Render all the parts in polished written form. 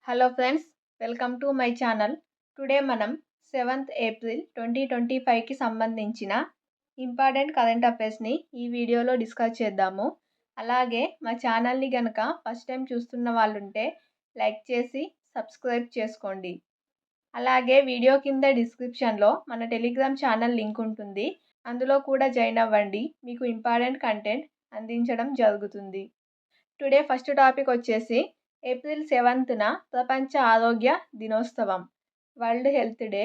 Hello friends, welcome to my channel. Today మనం 7th April 2025కి సంబంధించిన important current అఫైర్స్ని ఈ వీడియోలో డిస్కస్ చేద్దాము. అలాగే మా ఛానల్ని కనుక ఫస్ట్ టైం చూస్తున్న వాళ్ళు ఉంటే లైక్ చేసి సబ్స్క్రైబ్ చేసుకోండి. అలాగే వీడియో కింద డిస్క్రిప్షన్లో మన టెలిగ్రామ్ ఛానల్ లింక్ ఉంటుంది. అందులో కూడా జాయిన్ అవ్వండి. మీకు ఇంపార్టెంట్ కంటెంట్ అందించడం జరుగుతుంది. టుడే ఫస్ట్ టాపిక్ వచ్చేసి ఏప్రిల్ 7న ప్రపంచ ఆరోగ్య దినోత్సవం, వరల్డ్ హెల్త్ డే.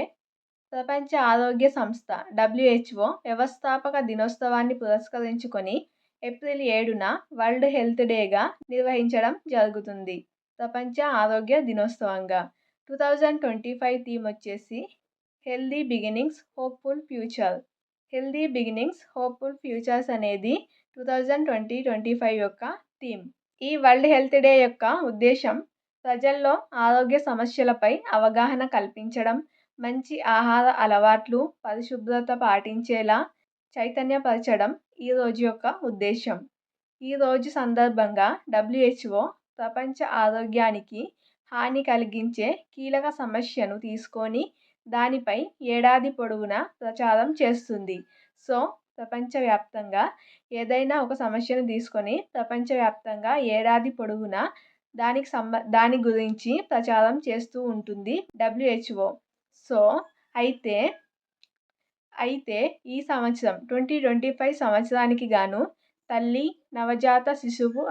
ప్రపంచ ఆరోగ్య సంస్థ WHO వ్యవస్థాపక దినోత్సవాన్ని పురస్కరించుకొని ఏప్రిల్ 7న వరల్డ్ హెల్త్ డేగా నిర్వహించడం జరుగుతుంది. ప్రపంచ ఆరోగ్య దినోత్సవంగా 2025 థీమ్ వచ్చేసి healthy beginnings hopeful future. Healthy beginnings hopeful futures అనేది 2025 యొక్క థీమ్. ఈ వరల్డ్ హెల్త్ డే యొక్క ఉద్దేశం ప్రజల్లో ఆరోగ్య సమస్యలపై అవగాహన కల్పించడం, మంచి ఆహార అలవాట్లు, పరిశుభ్రత పాటించేలా చైతన్యపరచడం ఈ రోజు యొక్క ఉద్దేశం. ఈ రోజు సందర్భంగా WHO ప్రపంచ ఆరోగ్యానికి హాని కలిగించే కీలక సమస్యను తీసుకొని దానిపై ఏడాది పొడవునా ప్రచారం చేస్తుంది. సో ప్రపంచవ్యాప్తంగా ఏదైనా ఒక సమస్యను తీసుకొని ప్రపంచవ్యాప్తంగా ఏడాది పొడవునా దాని గురించి ప్రచారం చేస్తూ ఉంటుంది WHO. సో అయితే ఈ సంవత్సరం 2025 సంవత్సరానికి గాను తల్లి నవజాత శిశువు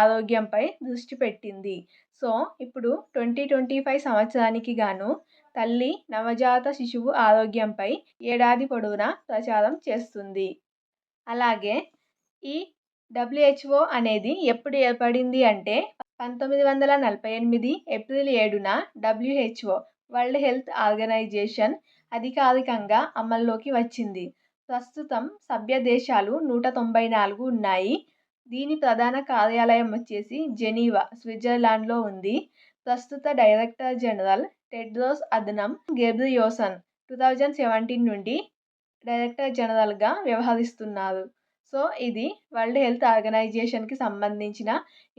ఆరోగ్యంపై దృష్టి పెట్టింది. సో ఇప్పుడు 2025 సంవత్సరానికి గాను తల్లి నవజాత శిశువు ఆరోగ్యంపై ఏడాది పొడవునా ప్రచారం చేస్తుంది. అలాగే ఈ WHO అనేది ఎప్పుడు ఏర్పడింది అంటే 1948 ఏప్రిల్ 7న WHO వరల్డ్ హెల్త్ ఆర్గనైజేషన్ అధికారికంగా అమల్లోకి వచ్చింది. ప్రస్తుతం సభ్య దేశాలు 194 ఉన్నాయి. దీని ప్రధాన కార్యాలయం వచ్చేసి జెనీవా, స్విట్జర్లాండ్లో ఉంది. ప్రస్తుత డైరెక్టర్ జనరల్ టెడ్రోస్ అధనం గెబ్రియోసన్ 2017 నుండి డైరెక్టర్ జనరల్గా వ్యవహరిస్తున్నారు. సో ఇది వరల్డ్ హెల్త్ ఆర్గనైజేషన్కి సంబంధించిన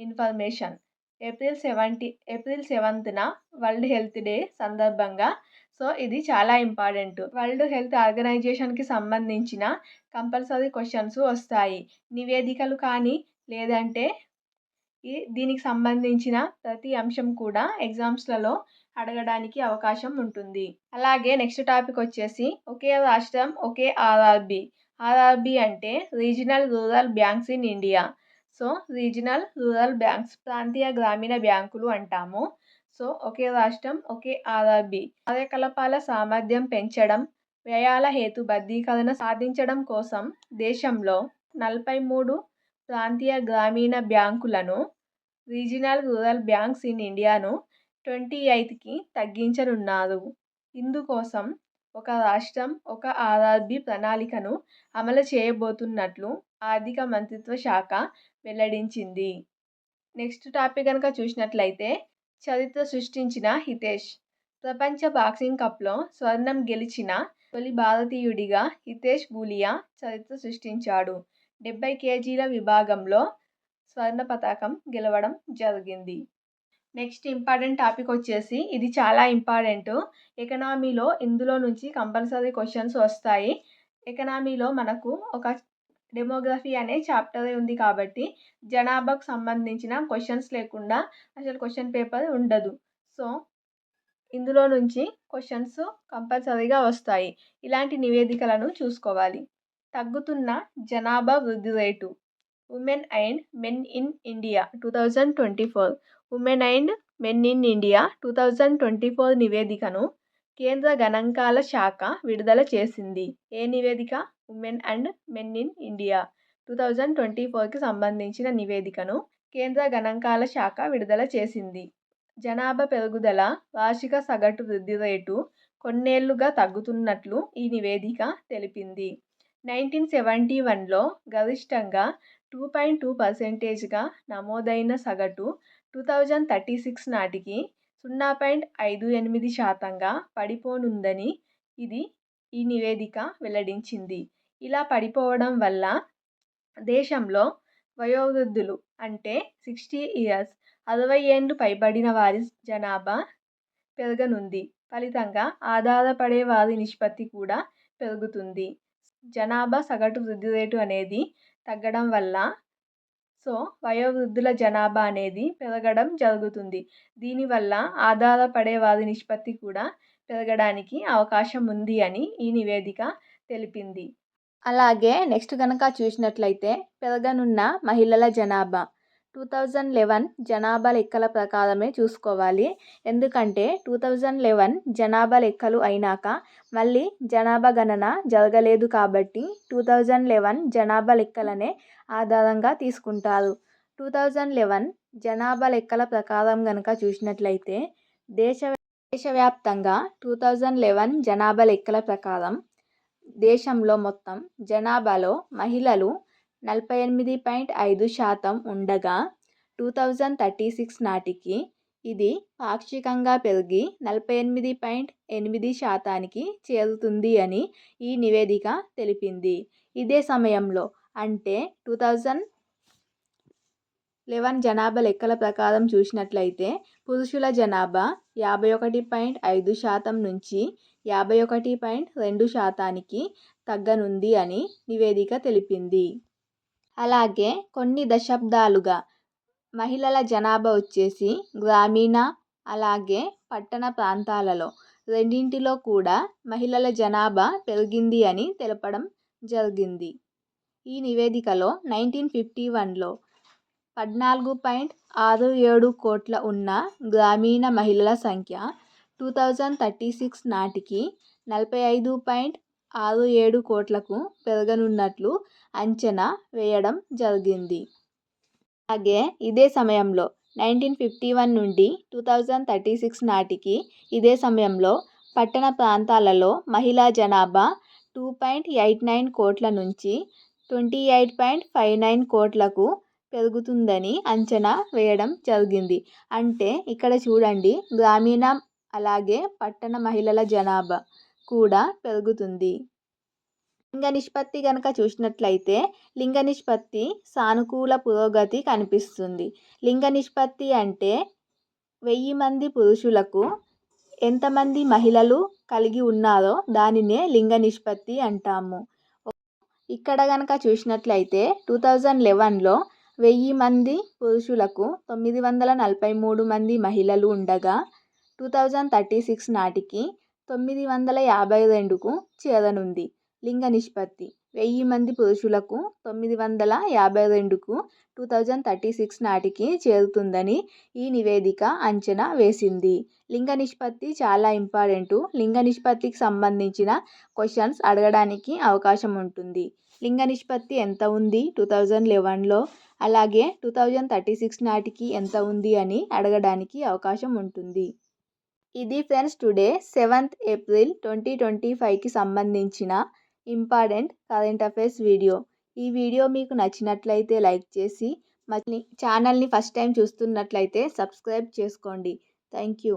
ఇన్ఫర్మేషన్. ఏప్రిల్ 7న వరల్డ్ హెల్త్ డే సందర్భంగా సో ఇది చాలా ఇంపార్టెంట్. వరల్డ్ హెల్త్ ఆర్గనైజేషన్కి సంబంధించిన కంపల్సరీ క్వశ్చన్స్ వస్తాయి. నివేదికలు కానీ లేదంటే దీనికి సంబంధించిన ప్రతి అంశం కూడా ఎగ్జామ్స్లలో అడగడానికి అవకాశం ఉంటుంది. అలాగే నెక్స్ట్ టాపిక్ వచ్చేసి ఒకే రాష్ట్రం ఒకే RRB. RRB అంటే regional rural banks in India. So regional rural banks, ప్రాంతీయ గ్రామీణ బ్యాంకులు అంటాము. సో ఒకే రాష్ట్రం ఒకే RRB కార్యకలాపాల సామర్థ్యం పెంచడం, వ్యయాల హేతుబద్ధీకరణ సాధించడం కోసం దేశంలో 43 ప్రాంతీయ గ్రామీణ బ్యాంకులను, రీజనల్ రూరల్ బ్యాంక్స్ ఇన్ ఇండియాను 28కి తగ్గించనున్నారు. ఇందుకోసం ఒక రాష్ట్రం ఒక RRB ప్రణాళికను అమలు చేయబోతున్నట్లు ఆర్థిక మంత్రిత్వ శాఖ వెల్లడించింది. నెక్స్ట్ టాపిక్ కనుక చూసినట్లయితే చరిత్ర సృష్టించిన హితేష్. ప్రపంచ బాక్సింగ్ కప్లో స్వర్ణం గెలిచిన తొలి భారతీయుడిగా హితేష్ గులియా చరిత్ర సృష్టించాడు. 70 kgల విభాగంలో స్వర్ణ పతకం గెలవడం జరిగింది. నెక్స్ట్ ఇంపార్టెంట్ టాపిక్ వచ్చేసి ఇది చాలా ఇంపార్టెంట్. ఎకనామీలో ఇందులో నుంచి కంపల్సరీ క్వశ్చన్స్ వస్తాయి. ఎకనామీలో మనకు ఒక డెమోగ్రఫీ అనే చాప్టరే ఉంది కాబట్టి జనాభాకు సంబంధించిన క్వశ్చన్స్ లేకుండా అసలు క్వశ్చన్ పేపర్ ఉండదు. సో ఇందులో నుంచి క్వశ్చన్స్ కంపల్సరీగా వస్తాయి. ఇలాంటి నివేదికలను చూసుకోవాలి. తగ్గుతున్న జనాభా వృద్ధి rate, women and men in India 2024. Women and men in India 2024 నివేదికను కేంద్ర గణాంకాల శాఖ విడుదల చేసింది. ఏ నివేదిక? Women and men in India 2024కి సంబంధించిన నివేదికను కేంద్ర గణాంకాల శాఖ విడుదల చేసింది. జనాభా పెరుగుదల, వార్షిక సగటు వృద్ధి రేటు కొన్నేళ్లుగా తగ్గుతున్నట్లు ఈ నివేదిక తెలిపింది. 1971లో గరిష్టంగా 2.2%గా నమోదైన సగటు 2036 నాటికి 0.58%గా పడిపోనుందని ఈ నివేదిక వెల్లడించింది. ఇలా పడిపోవడం వల్ల దేశంలో వయోవృద్ధులు అంటే 60 ఇయర్స్ 60 ఏండ్లు పైబడిన వారి జనాభా పెరగనుంది. ఫలితంగా ఆధారపడే వారి నిష్పత్తి కూడా పెరుగుతుంది. జనాభా సగటు వృద్ధి రేటు అనేది తగ్గడం వల్ల వయోవృద్ధుల జనాభా అనేది పెరగడం జరుగుతుంది. దీనివల్ల ఆధారపడే వారి నిష్పత్తి కూడా పెరగడానికి అవకాశం ఉంది అని ఈ నివేదిక తెలిపింది. అలాగే నెక్స్ట్ కనుక చూసినట్లయితే పెరగనున్న మహిళల జనాభా 2011 జనాభా లెక్కల ప్రకారమే చూసుకోవాలి. ఎందుకంటే 2011 జనాభా లెక్కలు అయినాక మళ్ళీ జనాభా గణన జరగలేదు కాబట్టి 2011 జనాభా లెక్కలనే ఆధారంగా తీసుకుంటారు. 2011 జనాభా లెక్కల ప్రకారం కనుక చూసినట్లయితే దేశవ్యాప్తంగా 2011 జనాభా లెక్కల ప్రకారం దేశంలో మొత్తం జనాభాలో మహిళలు 48.5% ఉండగా 2036 నాటికి ఇది పాక్షికంగా పెరిగి 48.8%కి చేరుతుంది అని ఈ నివేదిక తెలిపింది. ఇదే సమయంలో అంటే 2011 జనాభా లెక్కల ప్రకారం చూసినట్లయితే పురుషుల జనాభా 51.5% నుంచి 51.2%కి తగ్గనుంది అని నివేదిక తెలిపింది. అలాగే కొన్ని దశాబ్దాలుగా మహిళల జనాభా వచ్చేసి గ్రామీణ అలాగే పట్టణ ప్రాంతాలలో రెండింటిలో కూడా మహిళల జనాభా పెరిగింది అని తెలపడం జరిగింది. ఈ నివేదికలో 1951లో 14.67 కోట్ల ఉన్న గ్రామీణ మహిళల సంఖ్య 2036 నాటికి 45.67 కోట్లకు పెరగనున్నట్లు అంచనా వేయడం జరిగింది. అలాగే ఇదే సమయంలో 1951 నుండి 2036 నాటికి ఇదే సమయంలో పట్టణ ప్రాంతాలలో మహిళా జనాభా 2.89 కోట్ల నుంచి 28.59 కోట్లకు పెరుగుతుందని అంచనా వేయడం జరిగింది. అంటే ఇక్కడ చూడండి గ్రామీణ అలాగే పట్టణ మహిళల జనాభా కూడా పెరుగుతుంది. లింగ నిష్పత్తి కనుక చూసినట్లయితే లింగ నిష్పత్తి సానుకూల పురోగతి కనిపిస్తుంది. లింగ నిష్పత్తి అంటే 1000 మంది పురుషులకు ఎంతమంది మహిళలు కలిగి ఉన్నారో దానినే లింగ నిష్పత్తి అంటాము. ఇక్కడ కనుక చూసినట్లయితే 2011లో 1000 మంది పురుషులకు 943 మంది మహిళలు ఉండగా 2036 నాటికి 952కు చేరనుంది. లింగ నిష్పత్తి 1000 మంది పురుషులకు 952కు 2036 నాటికి చేరుతుందని ఈ నివేదిక అంచనా వేసింది. లింగ నిష్పత్తి చాలా ఇంపార్టెంట్. లింగ నిష్పత్తికి సంబంధించిన క్వశ్చన్స్ అడగడానికి అవకాశం ఉంటుంది. లింగ నిష్పత్తి ఎంత ఉంది 2011లో అలాగే 2036 నాటికి ఎంత ఉంది అని అడగడానికి అవకాశం ఉంటుంది. ఇది ఫ్రెండ్స్ టుడే 7th ఏప్రిల్ 2025కి సంబంధించిన ఇంపార్టెంట్ కరెంట్ అఫైర్స్ వీడియో. ఈ వీడియో మీకు నచ్చినట్లయితే లైక్ చేసి ఛానల్ని ఫస్ట్ టైం చూస్తున్నట్లయితే సబ్స్క్రైబ్ చేసుకోండి. Thank you.